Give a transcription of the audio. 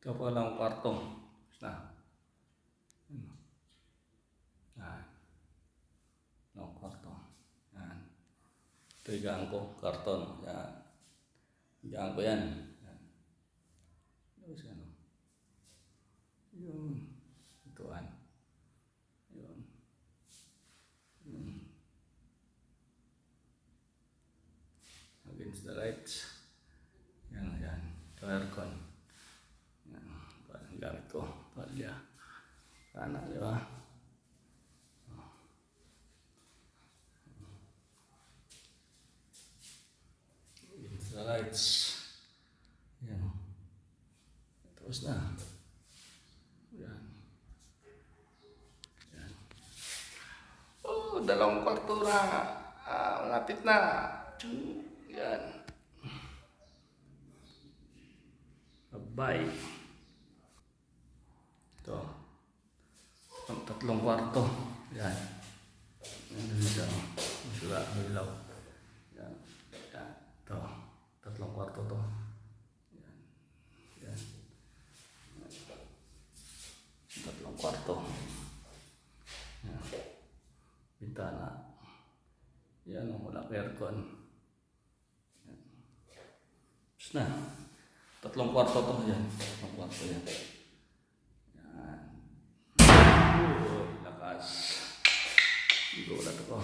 Ito pa lang kwarto. Na. Yan. Ang kwarto. Yan. Ito higaan ko. Karton. Yan. Higaan ko yan. Yan. Tapos ano. Yun. Ituan. Yun. Yun. Against the lights. Yan. Yan. Ito aircon. Yan. Ang gamit ko. Palya. Sana, di ba? Against the lights. Yan. Tapos na. Yan. Yan. Oh, dalawang kwarto na. Malapit na. Yan. Bye. Ito. Ang tatlong kwarto. Yan. Yan dito. Masura. Hilaw. Yan. Yan. Ito. Tatlong kwarto to. Yan. Yan. Tatlong kwarto. Yan. Bintana. Yan. Walang aircon. Yan. Tapos na. Tatlong kwarto to. Yan. Tatlong kwarto yan. Yan. Lakas. Gulat ako.